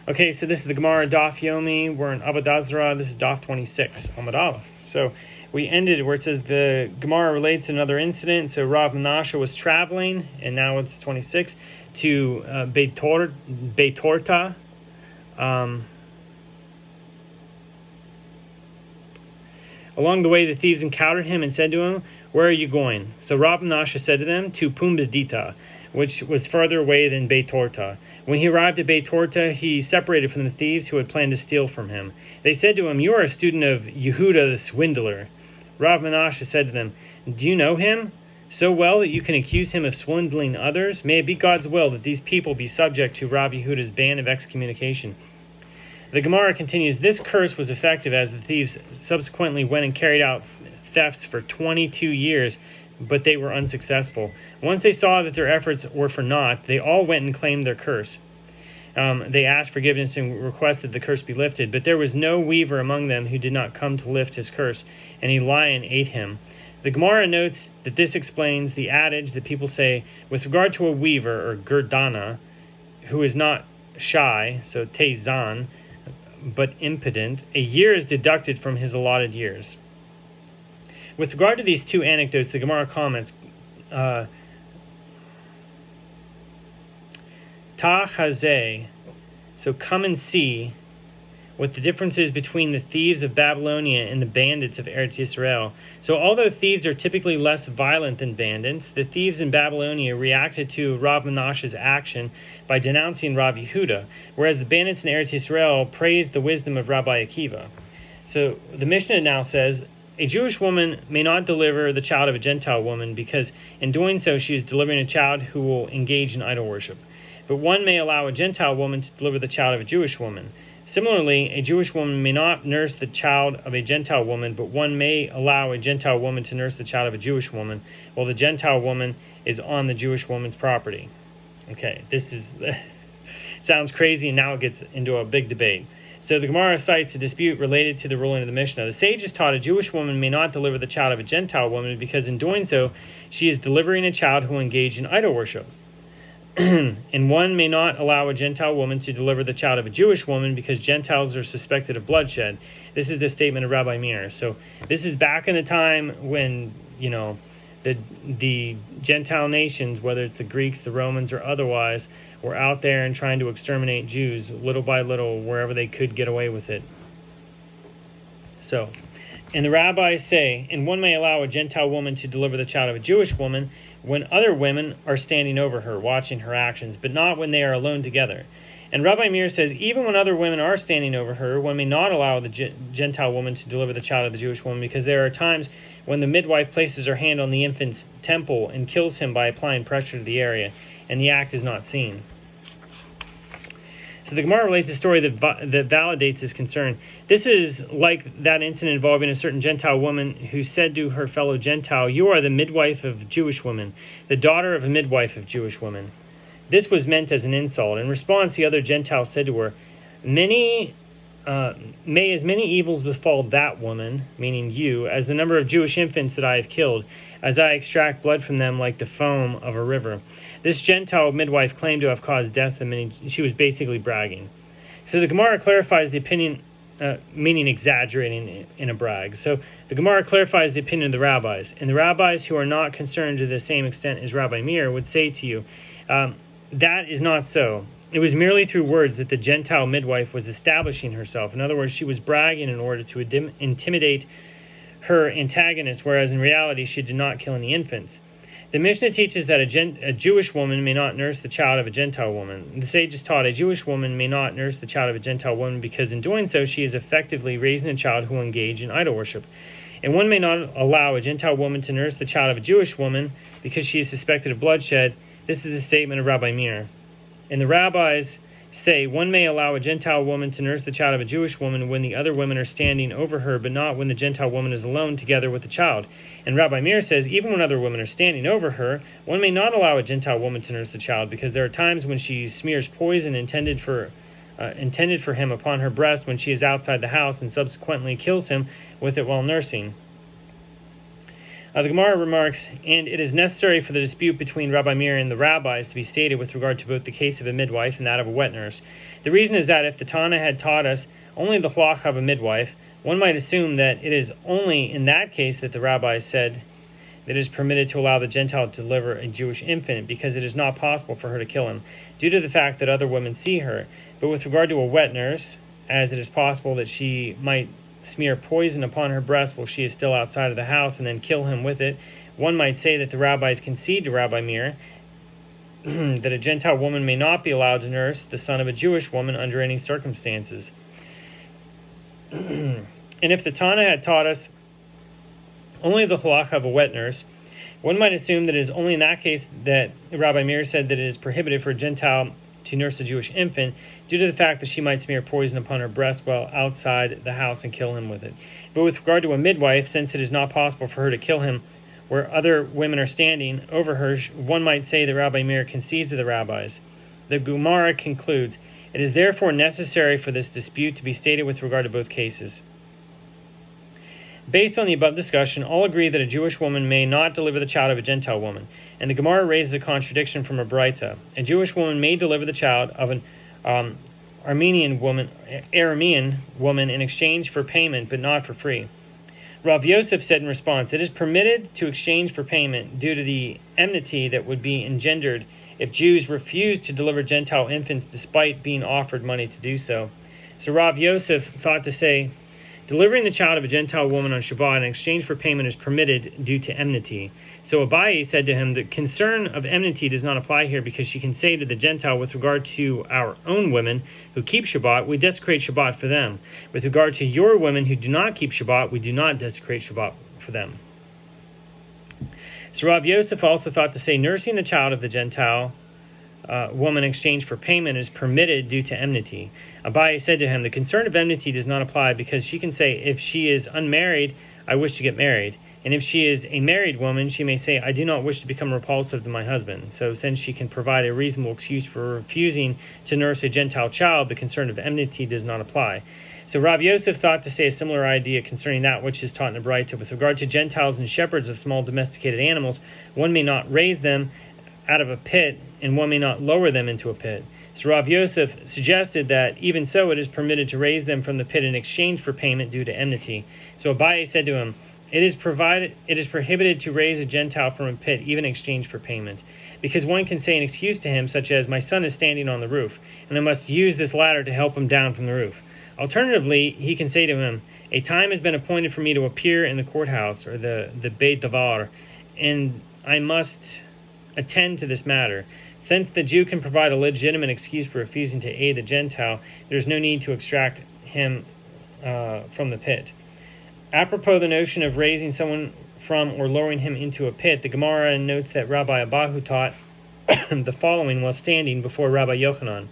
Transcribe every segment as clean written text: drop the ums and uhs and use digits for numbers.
Okay, so this is the Gemara Daf Yomi. We're in Avodah Zarah. This is Daf 26, Amud Aleph. So we ended where it says the Gemara relates to another incident. So Rav Menashe was traveling, and now it's 26, to Beit Torta. Along the way, the thieves encountered him and said to him, "Where are you going?" So Rav Menashe said to them, "To Pumbedita," which was farther away than Beit Torta. When he arrived at Beit Torta, he separated from the thieves who had planned to steal from him. They said to him, "You are a student of Yehuda the swindler." Rav Menashe said to them, "Do you know him so well that you can accuse him of swindling others? May it be God's will that these people be subject to Rav Yehuda's ban of excommunication." The Gemara continues, "This curse was effective as the thieves subsequently went and carried out thefts for 22 years, but they were unsuccessful. Once they saw that their efforts were for naught, they all went and claimed their curse. They asked forgiveness and requested the curse be lifted, but there was no weaver among them who did not come to lift his curse, and a lion ate him." The Gemara notes that this explains the adage that people say with regard to a weaver, or gerdana, who is not shy, so tezan, but impudent, a year is deducted from his allotted years. With regard to these two anecdotes, the Gemara comments, Ta hazeh, so come and see what the difference is between the thieves of Babylonia and the bandits of Eretz Yisrael. So although thieves are typically less violent than bandits, the thieves in Babylonia reacted to Rav Menashe's action by denouncing Rav Yehuda, whereas the bandits in Eretz Yisrael praised the wisdom of Rabbi Akiva. So the Mishnah now says, a Jewish woman may not deliver the child of a Gentile woman because in doing so she is delivering a child who will engage in idol worship. But one may allow a Gentile woman to deliver the child of a Jewish woman. Similarly, a Jewish woman may not nurse the child of a Gentile woman, but one may allow a Gentile woman to nurse the child of a Jewish woman, while the Gentile woman is on the Jewish woman's property. Okay, this is sounds crazy, and now it gets into a big debate. So the Gemara cites a dispute related to the ruling of the Mishnah. The sages taught a Jewish woman may not deliver the child of a Gentile woman because in doing so, she is delivering a child who will engage in idol worship. And one may not allow a Gentile woman to deliver the child of a Jewish woman because Gentiles are suspected of bloodshed. This is the statement of Rabbi Meir. So this is back in the time when, the Gentile nations, whether it's the Greeks, the Romans, or otherwise, were out there and trying to exterminate Jews little by little wherever they could get away with it. So, and the rabbis say, and one may allow a Gentile woman to deliver the child of a Jewish woman when other women are standing over her, watching her actions, but not when they are alone together. And Rabbi Meir says, even when other women are standing over her, one may not allow the Gentile woman to deliver the child of the Jewish woman, because there are times when the midwife places her hand on the infant's temple and kills him by applying pressure to the area, and the act is not seen. So the Gemara relates a story that validates this concern. This is like that incident involving a certain Gentile woman who said to her fellow Gentile, "You are the midwife of Jewish women, the daughter of a midwife of Jewish women." This was meant as an insult. In response, the other Gentile said to her, May as many evils befall that woman," meaning you, "as the number of Jewish infants that I have killed, as I extract blood from them like the foam of a river." This Gentile midwife claimed to have caused deaths of many. She was basically bragging. So the Gemara clarifies the opinion, meaning exaggerating in a brag. So the Gemara clarifies the opinion of the rabbis. And the rabbis who are not concerned to the same extent as Rabbi Meir would say to you, that is not so. It was merely through words that the Gentile midwife was establishing herself. In other words, she was bragging in order to intimidate her antagonist, whereas in reality she did not kill any infants. The Mishnah teaches that a Jewish woman may not nurse the child of a Gentile woman. The sages taught a Jewish woman may not nurse the child of a Gentile woman because in doing so she is effectively raising a child who will engage in idol worship. And one may not allow a Gentile woman to nurse the child of a Jewish woman because she is suspected of bloodshed. This is the statement of Rabbi Meir. And the rabbis say one may allow a Gentile woman to nurse the child of a Jewish woman when the other women are standing over her, but not when the Gentile woman is alone together with the child. And Rabbi Meir says even when other women are standing over her, one may not allow a Gentile woman to nurse the child because there are times when she smears poison intended for him upon her breast when she is outside the house and subsequently kills him with it while nursing. The Gemara remarks, and it is necessary for the dispute between Rabbi Meir and the rabbis to be stated with regard to both the case of a midwife and that of a wet nurse. The reason is that if the Tana had taught us only the halach of a midwife, one might assume that it is only in that case that the rabbis said that it is permitted to allow the Gentile to deliver a Jewish infant, because it is not possible for her to kill him, due to the fact that other women see her. But with regard to a wet nurse, as it is possible that she might smear poison upon her breast while she is still outside of the house and then kill him with it, one might say that the rabbis concede to Rabbi Meir that a Gentile woman may not be allowed to nurse the son of a Jewish woman under any circumstances. And if the Tana had taught us only the halacha of a wet nurse, one might assume that it is only in that case that Rabbi Meir said that it is prohibited for a Gentile to nurse a Jewish infant, due to the fact that she might smear poison upon her breast while outside the house and kill him with it. But with regard to a midwife, since it is not possible for her to kill him where other women are standing over her, one might say that Rabbi Meir concedes to the rabbis. The Gemara concludes, it is therefore necessary for this dispute to be stated with regard to both cases. Based on the above discussion, all agree that a Jewish woman may not deliver the child of a Gentile woman, and the Gemara raises a contradiction from a Braita. A Jewish woman may deliver the child of an Aramean woman in exchange for payment, but not for free. Rav Yosef said in response, it is permitted to exchange for payment due to the enmity that would be engendered if Jews refused to deliver Gentile infants despite being offered money to do so. So Rav Yosef thought to say, delivering the child of a Gentile woman on Shabbat in exchange for payment is permitted due to enmity. So Abaye said to him, the concern of enmity does not apply here, because she can say to the Gentile, with regard to our own women who keep Shabbat, we desecrate Shabbat for them. With regard to your women who do not keep Shabbat, we do not desecrate Shabbat for them. So Rav Yosef also thought to say, nursing the child of the Gentile woman in exchange for payment is permitted due to enmity. Abaye said to him, the concern of enmity does not apply, because she can say, if she is unmarried, I wish to get married. And if she is a married woman, she may say, I do not wish to become repulsive to my husband. So since she can provide a reasonable excuse for refusing to nurse a Gentile child, the concern of enmity does not apply. So Rav Yosef thought to say a similar idea concerning that which is taught in the Braita. With regard to Gentiles and shepherds of small domesticated animals, one may not raise them out of a pit, and one may not lower them into a pit. So Rav Yosef suggested that even so it is permitted to raise them from the pit in exchange for payment due to enmity. So Abaye said to him, it is prohibited to raise a Gentile from a pit, even in exchange for payment, because one can say an excuse to him, such as, my son is standing on the roof, and I must use this ladder to help him down from the roof. Alternatively, he can say to him, a time has been appointed for me to appear in the courthouse, or the Beit Davar, and I must attend to this matter. Since the Jew can provide a legitimate excuse for refusing to aid the Gentile, there is no need to extract him from the pit. Apropos the notion of raising someone from or lowering him into a pit, the Gemara notes that Rabbi Abahu taught the following while standing before Rabbi Yochanan.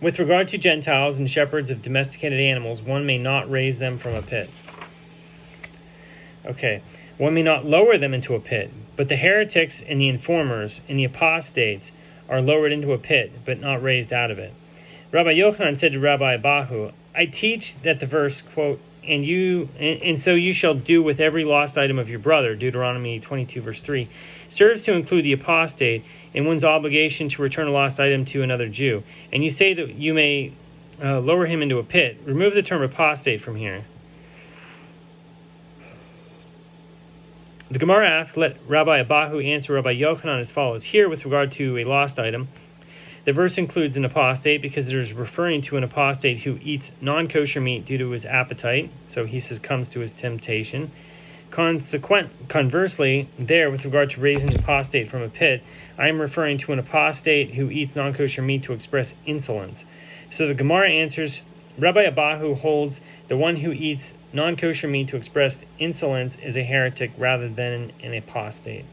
With regard to Gentiles and shepherds of domesticated animals, one may not raise them from a pit. Okay, one may not lower them into a pit, but the heretics and the informers and the apostates are lowered into a pit, but not raised out of it. Rabbi Yochanan said to Rabbi Abahu, I teach that the verse, quote, and so you shall do with every lost item of your brother, Deuteronomy 22, verse 3, serves to include the apostate in one's obligation to return a lost item to another Jew. And you say that you may lower him into a pit. Remove the term apostate from here. The Gemara asks, let Rabbi Abahu answer Rabbi Yochanan as follows. Here, with regard to a lost item, the verse includes an apostate because it is referring to an apostate who eats non-kosher meat due to his appetite, so he succumbs to his temptation. Conversely, there, with regard to raising the apostate from a pit, I am referring to an apostate who eats non-kosher meat to express insolence. So the Gemara answers, Rabbi Abahu holds the one who eats non-kosher meat to express insolence is a heretic rather than an apostate.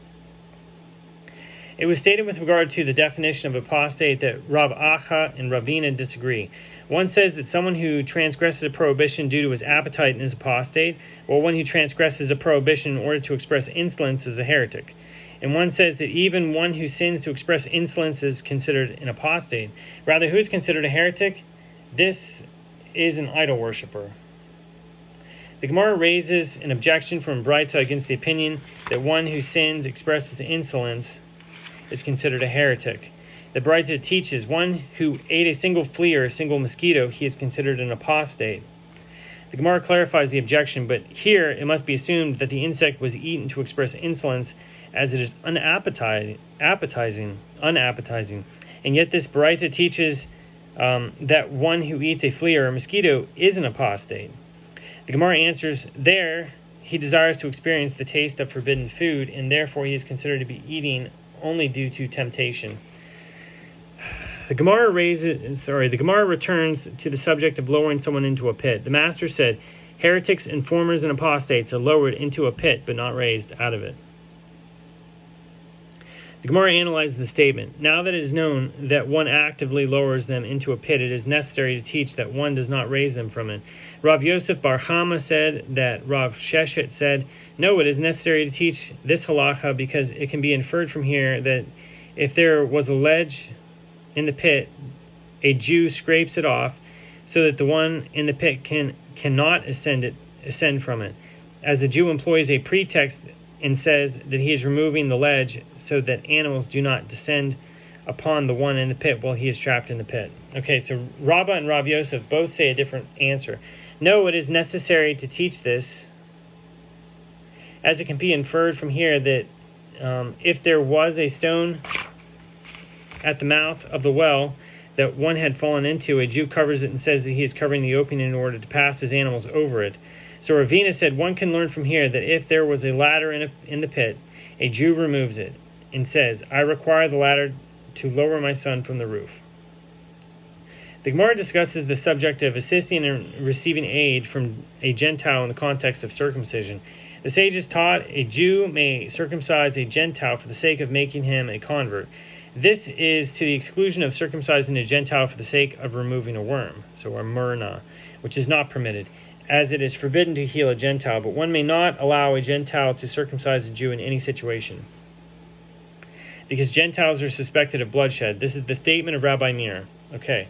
It was stated with regard to the definition of apostate that Rav Acha and Ravina disagree. One says that someone who transgresses a prohibition due to his appetite is apostate, while one who transgresses a prohibition in order to express insolence is a heretic. And one says that even one who sins to express insolence is considered an apostate. Rather, who is considered a heretic? This is an idol worshiper. The Gemara raises an objection from Braita against the opinion that one who sins expresses insolence is considered a heretic. The Baraita teaches one who ate a single flea or a single mosquito, he is considered an apostate. The Gemara clarifies the objection, but here it must be assumed that the insect was eaten to express insolence, as it is unappetizing. And yet this Baraita teaches that one who eats a flea or a mosquito is an apostate. The Gemara answers, there he desires to experience the taste of forbidden food, and therefore he is considered to be eating only due to temptation. The Gemara returns to the subject of lowering someone into a pit. The Master said, heretics, informers, and apostates are lowered into a pit, but not raised out of it. The Gemara analyzes the statement. Now that it is known that one actively lowers them into a pit, it is necessary to teach that one does not raise them from it. Rav Yosef Bar Hama said that Rav Sheshet said, no, it is necessary to teach this halacha because it can be inferred from here that if there was a ledge in the pit, a Jew scrapes it off so that the one in the pit cannot ascend from it. As the Jew employs a pretext and says that he is removing the ledge so that animals do not descend upon the one in the pit while he is trapped in the pit. Okay, so Rabbah and Rav Yosef both say a different answer. No, it is necessary to teach this, as it can be inferred from here that if there was a stone at the mouth of the well that one had fallen into, a Jew covers it and says that he is covering the opening in order to pass his animals over it. So Ravina said one can learn from here that if there was a ladder in the pit, a Jew removes it and says, I require the ladder to lower my son from the roof. The Gemara discusses the subject of assisting and receiving aid from a Gentile in the context of circumcision. The sages taught a Jew may circumcise a Gentile for the sake of making him a convert. This is to the exclusion of circumcising a Gentile for the sake of removing a worm, so a myrna, which is not permitted, as it is forbidden to heal a Gentile, but one may not allow a Gentile to circumcise a Jew in any situation, because Gentiles are suspected of bloodshed. This is the statement of Rabbi Meir. Okay,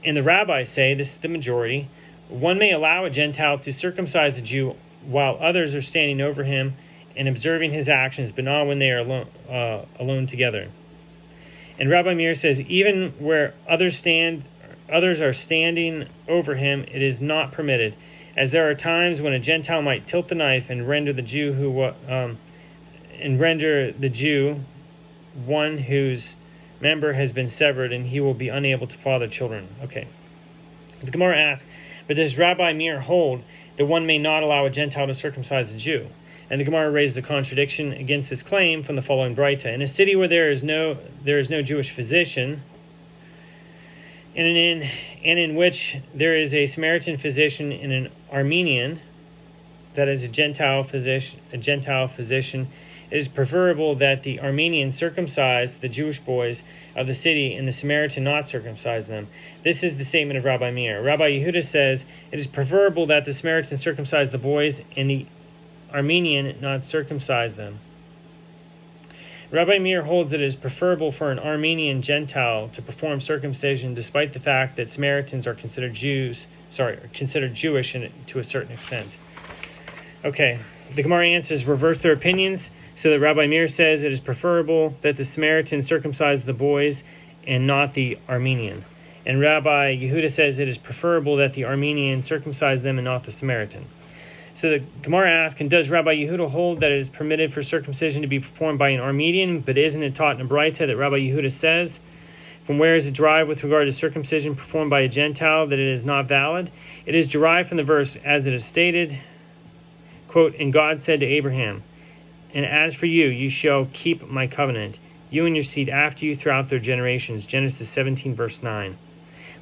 and the rabbis say, this is the majority, one may allow a Gentile to circumcise a Jew while others are standing over him and observing his actions, but not when they are alone together. And Rabbi Meir says, even where others are standing over him, it is not permitted, as there are times when a Gentile might tilt the knife and render the Jew one whose member has been severed, and he will be unable to father children. Okay. The Gemara asks, but does Rabbi Meir hold that one may not allow a Gentile to circumcise a Jew? And the Gemara raises a contradiction against this claim from the following Braita. In a city where there is no Jewish physician, and in which there is a Samaritan physician and an Armenian, that is a Gentile physician, it is preferable that the Armenian circumcise the Jewish boys of the city and the Samaritan not circumcise them. This is the statement of Rabbi Meir. Rabbi Yehuda says it is preferable that the Samaritan circumcise the boys and the Armenian not circumcise them. Rabbi Meir holds that it is preferable for an Armenian Gentile to perform circumcision despite the fact that Samaritans are considered Jewish to a certain extent. Okay, the Gemara answers reverse their opinions, so that Rabbi Meir says it is preferable that the Samaritan circumcise the boys and not the Armenian. And Rabbi Yehuda says it is preferable that the Armenian circumcise them and not the Samaritan. So the Gemara asks, and does Rabbi Yehuda hold that it is permitted for circumcision to be performed by an Armenian, but isn't it taught in a Braita that Rabbi Yehuda says, from where is it derived with regard to circumcision performed by a Gentile that it is not valid? It is derived from the verse, as it is stated, quote, and God said to Abraham, and as for you, you shall keep my covenant, you and your seed after you throughout their generations. Genesis 17, verse 9.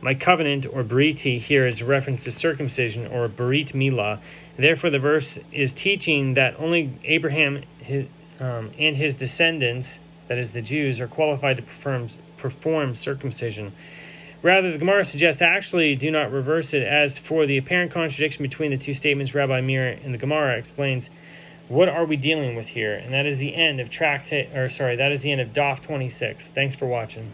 My covenant, or beriti, here is a reference to circumcision, or berit milah. Therefore, the verse is teaching that only Abraham and his descendants, that is the Jews, are qualified to perform circumcision. Rather, the Gemara suggests actually do not reverse it. As for the apparent contradiction between the two statements, Rabbi Meir and the Gemara explains, what are we dealing with here? And that is the end of that is the end of Daf 26. Thanks for watching.